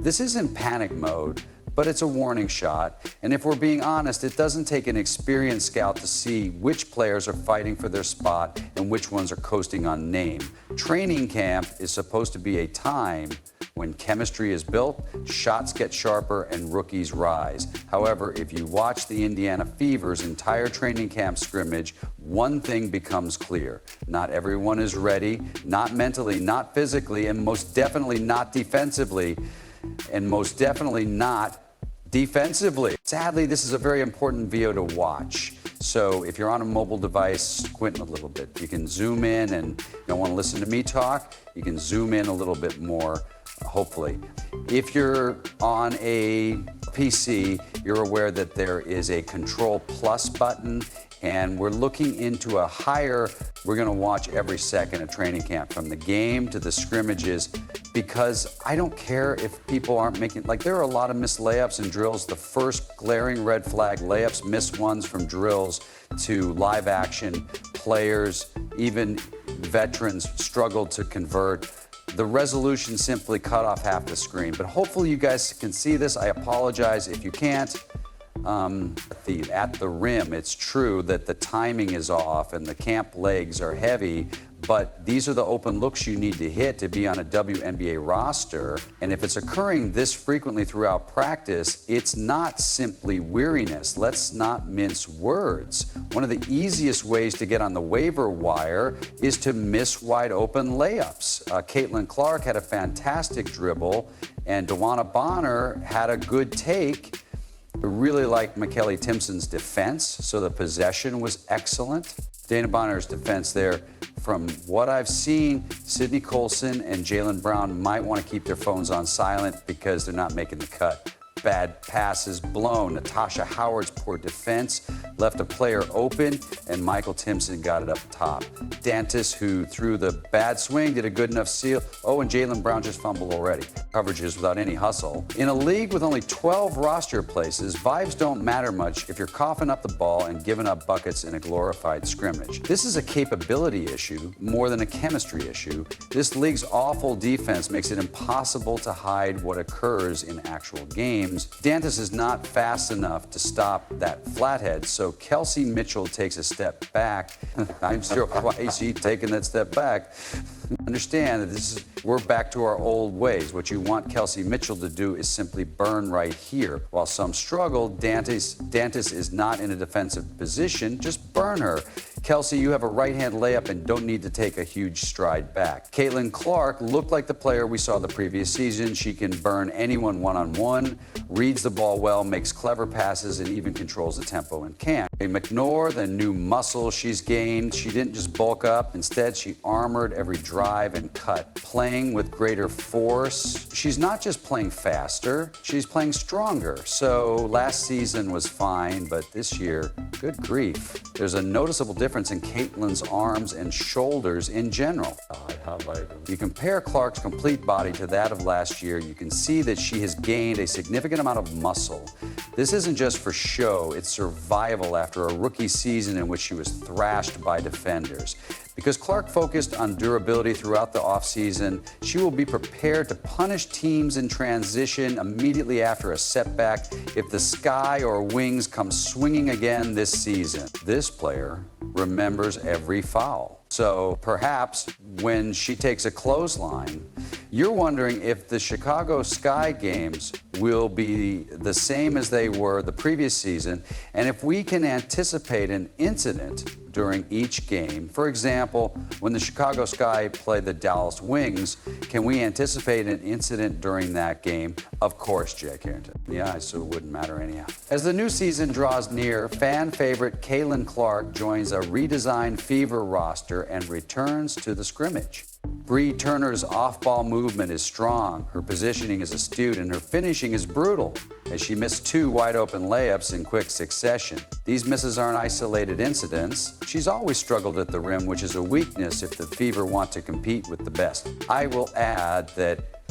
This isn't panic mode, but it's a warning shot. And if we're being honest, it doesn't take an experienced scout to see which players are fighting for their spot and which ones are coasting on name. Training camp is supposed to be a time when chemistry is built, shots get sharper, and rookies rise. However, if you watch the Indiana Fever's entire training camp scrimmage, one thing becomes clear. Not everyone is ready, not mentally, not physically, and most definitely not defensively, and most definitely not defensively. Sadly, this is a very important video to watch. So if you're on a mobile device, squint a little bit. You can zoom in, and you don't want to listen to me talk, you can zoom in a little bit more, hopefully. If you're on a PC, you're aware that there is a Control Plus button, and we're looking into a higher, we're gonna watch every second of training camp, from the game to the scrimmages, because I don't care if people aren't making, like, there are a lot of missed layups and drills. The first glaring red flag, layups, missed ones from drills to live action. Players, even veterans, struggled to convert. The resolution simply cut off half the screen, but hopefully you guys can see this. I apologize if you can't. At the rim, it's true that the timing is off and the camp legs are heavy, but these are the open looks you need to hit to be on a WNBA roster. And if it's occurring this frequently throughout practice, it's not simply weariness. Let's not mince words. One of the easiest ways to get on the waiver wire is to miss wide open layups. Caitlyn Clark had a fantastic dribble, and DeWanna Bonner had a good take. I really liked McKelly Timpson's defense, so the possession was excellent. Dana Bonner's defense there, from what I've seen, Sydney Colson and Jaylen Brown might want to keep their phones on silent because they're not making the cut. Bad passes blown. Natasha Howard's poor defense left a player open, and Michael Timpson got it up top. Dantas, who threw the bad swing, did a good enough seal. Oh, and Jaylen Brown just fumbled already. Coverages without any hustle. In a league with only 12 roster places, vibes don't matter much if you're coughing up the ball and giving up buckets in a glorified scrimmage. This is a capability issue more than a chemistry issue. This league's awful defense makes it impossible to hide what occurs in actual games. Dantas is not fast enough to stop that flathead, so Kelsey Mitchell takes a step back. I'm sure why is he taking that step back? Understand that we're back to our old ways. What you want Kelsey Mitchell to do is simply burn right here. While some struggle, Dantas is not in a defensive position. Just burn her. Kelsey, you have a right-hand layup and don't need to take a huge stride back. Caitlyn Clark looked like the player we saw the previous season. She can burn anyone one-on-one, reads the ball well, makes clever passes, and even controls the tempo in camp. McNor, the new muscle she's gained, she didn't just bulk up. Instead, she armored every drive and cut, playing with greater force. She's not just playing faster, she's playing stronger. So last season was fine, but this year, good grief. There's a noticeable difference in Caitlyn's arms and shoulders in general. You compare Clark's complete body to that of last year, you can see that she has gained a significant amount of muscle. This isn't just for show, it's survival after a rookie season in which she was thrashed by defenders. Because Clark focused on durability throughout the offseason, she will be prepared to punish teams in transition immediately after a setback if the sky or wings come swinging again this season. This player remembers every foul. So perhaps when she takes a clothesline, you're wondering if the Chicago Sky games will be the same as they were the previous season, and if we can anticipate an incident during each game. For example, when the Chicago Sky play the Dallas Wings, can we anticipate an incident during that game? Of course, Jack Harrington. Yeah, so it wouldn't matter anyhow. As the new season draws near, fan favorite Caitlyn Clark joins a redesigned Fever roster and returns to the scrimmage. Bree Turner's off-ball movement is strong, her positioning is astute, and her finishing is brutal, as she missed 2 wide-open layups in quick succession. These misses aren't isolated incidents. She's always struggled at the rim, which is a weakness if the Fever want to compete with the best. I will add that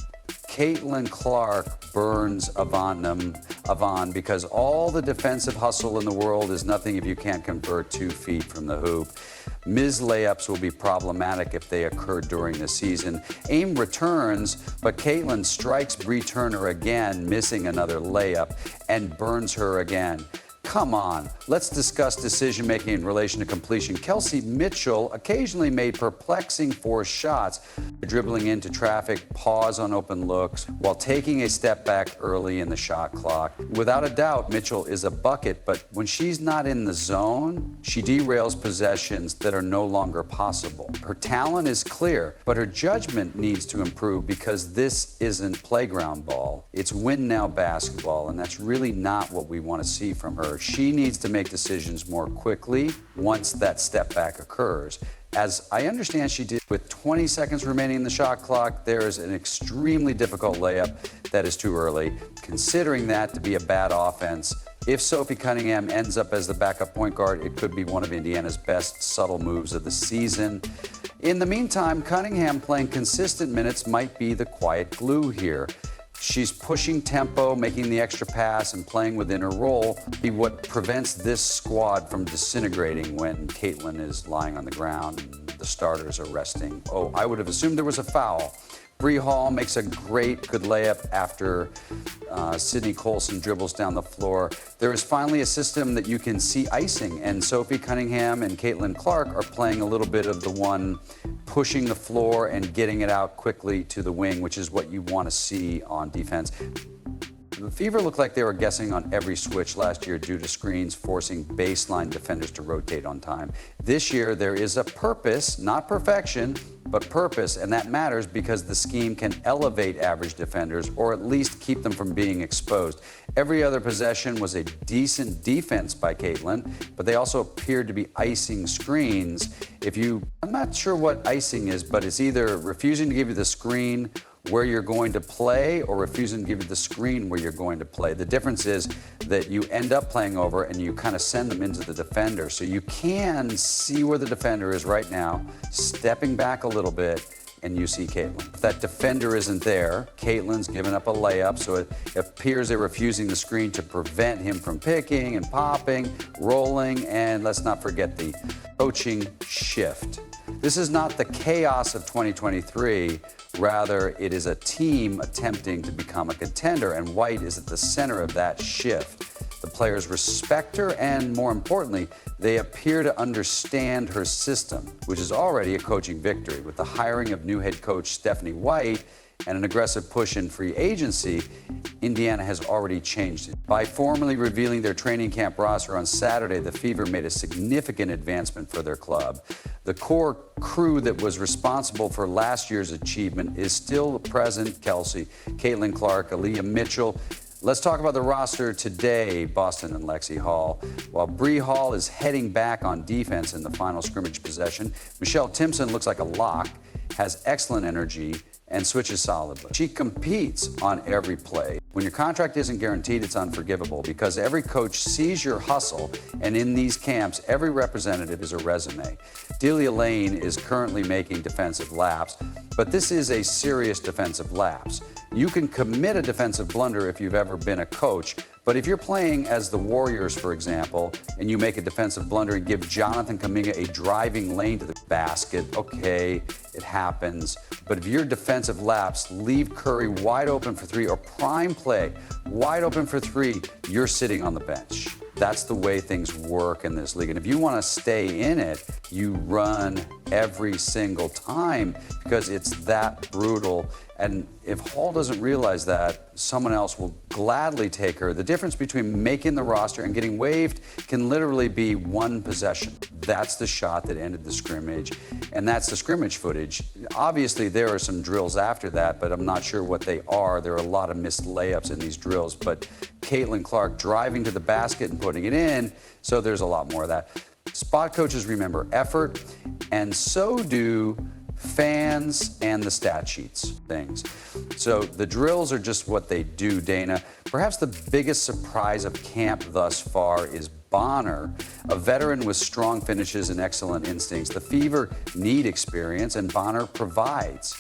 Caitlyn Clark burns Avon because all the defensive hustle in the world is nothing if you can't convert 2 feet from the hoop. Ms. layups will be problematic if they occur during the season. Aim returns, but Caitlyn strikes Bree Turner again, missing another layup, and burns her again. Come on, let's discuss decision-making in relation to completion. Kelsey Mitchell occasionally made perplexing forced shots, dribbling into traffic, pause on open looks, while taking a step back early in the shot clock. Without a doubt, Mitchell is a bucket, but when she's not in the zone, she derails possessions that are no longer possible. Her talent is clear, but her judgment needs to improve because this isn't playground ball. It's win-now basketball, and that's really not what we want to see from her. She needs to make decisions more quickly once that step back occurs. As I understand she did with 20 seconds remaining in the shot clock, there is an extremely difficult layup that is too early. Considering that to be a bad offense, if Sophie Cunningham ends up as the backup point guard, it could be one of Indiana's best subtle moves of the season. In the meantime, Cunningham playing consistent minutes might be the quiet glue here. She's pushing tempo, making the extra pass, and playing within her role be what prevents this squad from disintegrating when Caitlyn is lying on the ground and the starters are resting. Oh, I would have assumed there was a foul. Bree Hall makes a good layup after Sydney Colson dribbles down the floor. There is finally a system that you can see icing, and Sophie Cunningham and Caitlyn Clark are playing a little bit of the one pushing the floor and getting it out quickly to the wing, which is what you want to see on defense. The Fever looked like they were guessing on every switch last year due to screens forcing baseline defenders to rotate on time. This year, there is a purpose, not perfection, but purpose, and that matters because the scheme can elevate average defenders or at least keep them from being exposed. Every other possession was a decent defense by Caitlyn, but they also appeared to be icing screens. I'm not sure what icing is, but it's either refusing to give you the screen where you're going to play or refusing to give you the screen where you're going to play. The difference is that you end up playing over and you kind of send them into the defender. So you can see where the defender is right now, stepping back a little bit, and you see Caitlyn. If that defender isn't there, Caitlyn's given up a layup, so it appears they're refusing the screen to prevent him from picking and popping, rolling, and let's not forget the coaching shift. This is not the chaos of 2023. Rather, it is a team attempting to become a contender, and White is at the center of that shift. The players respect her, and more importantly, they appear to understand her system, which is already a coaching victory. With the hiring of new head coach Stephanie White and an aggressive push in free agency, Indiana has already changed it. By formally revealing their training camp roster on Saturday, the Fever made a significant advancement for their club. The core crew that was responsible for last year's achievement is still present. Kelsey, Caitlyn Clark, Aaliyah Mitchell. Let's talk about the roster today, Boston and Lexi Hall. While Bree Hall is heading back on defense in the final scrimmage possession, Michelle Timpson looks like a lock, has excellent energy, and switches solidly. She competes on every play. When your contract isn't guaranteed, it's unforgivable because every coach sees your hustle, and in these camps, every representative is a resume. Delia Lane is currently making defensive laps, but this is a serious defensive lapse. You can commit a defensive blunder if you've ever been a coach, but if you're playing as the Warriors, for example, and you make a defensive blunder and give Jonathan Kuminga a driving lane to the basket, okay, it happens. But if your defensive lapse leave Curry wide open for three or prime play wide open for three, you're sitting on the bench. That's the way things work in this league. And if you want to stay in it, you run every single time because it's that brutal. And if Hall doesn't realize that, someone else will gladly take her. The difference between making the roster and getting waived can literally be one possession. That's the shot that ended the scrimmage, and that's the scrimmage footage. Obviously, there are some drills after that, but I'm not sure what they are. There are a lot of missed layups in these drills, but Caitlyn Clark driving to the basket and putting it in, so there's a lot more of that. Spot coaches remember effort, and so do fans and the stat sheets things. So the drills are just what they do, Dana. Perhaps the biggest surprise of camp thus far is Bonner, a veteran with strong finishes and excellent instincts. The Fever need experience, and Bonner provides.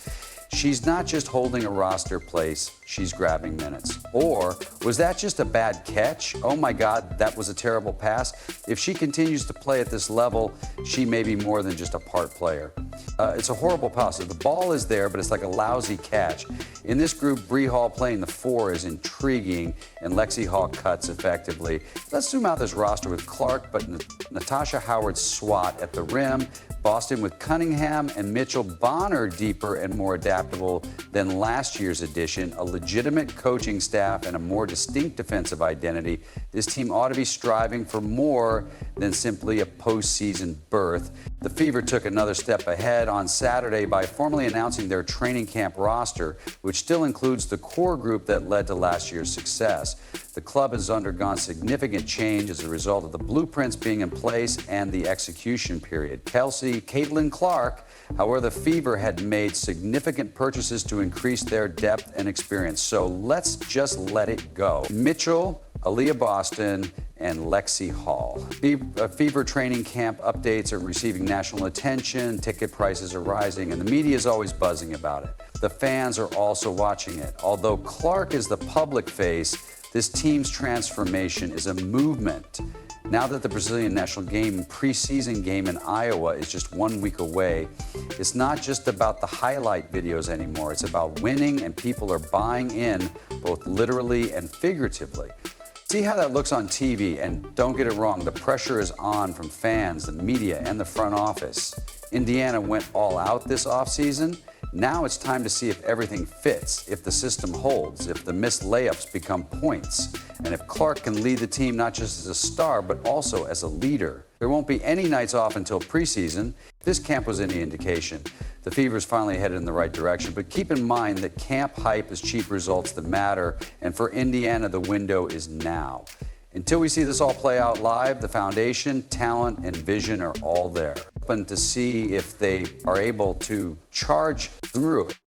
she's not just holding a roster place, she's grabbing minutes. Or was that just a bad catch? Oh my God, that was a terrible pass. If she continues to play at this level, she may be more than just a part player. It's a horrible pass. The ball is there, but it's like a lousy catch. In this group, Bree Hall playing the 4 is intriguing, and Lexi Hall cuts effectively. Let's zoom out this roster with Clark, but Natasha Howard's swat at the rim, Boston with Cunningham and Mitchell Bonner deeper and more adaptable than last year's edition, a legitimate coaching staff and a more distinct defensive identity. This team ought to be striving for more than simply a postseason berth. The Fever took another step ahead on Saturday by formally announcing their training camp roster, which still includes the core group that led to last year's success. The club has undergone significant change as a result of the blueprints being in place and the execution period. Caitlyn Clark, however, the Fever had made significant purchases to increase their depth and experience. So let's just let it go. Mitchell, Aaliyah Boston, and Lexi Hall. Fever training camp updates are receiving national attention, ticket prices are rising, and the media is always buzzing about it. The fans are also watching it. Although Clark is the public face, this team's transformation is a movement. Now that the Brazilian national game, preseason game in Iowa is just 1 week away, it's not just about the highlight videos anymore. It's about winning, and people are buying in both literally and figuratively. See how that looks on TV, and don't get it wrong, the pressure is on from fans, the media, and the front office. Indiana went all out this offseason. Now it's time to see if everything fits, if the system holds, if the missed layups become points, and if Clark can lead the team not just as a star, but also as a leader. There won't be any nights off until preseason. If this camp was any indication, the Fever's finally headed in the right direction, but keep in mind that camp hype is cheap results that matter, and for Indiana, the window is now. Until we see this all play out live, the foundation, talent, and vision are all there. Open to see if they are able to charge through it.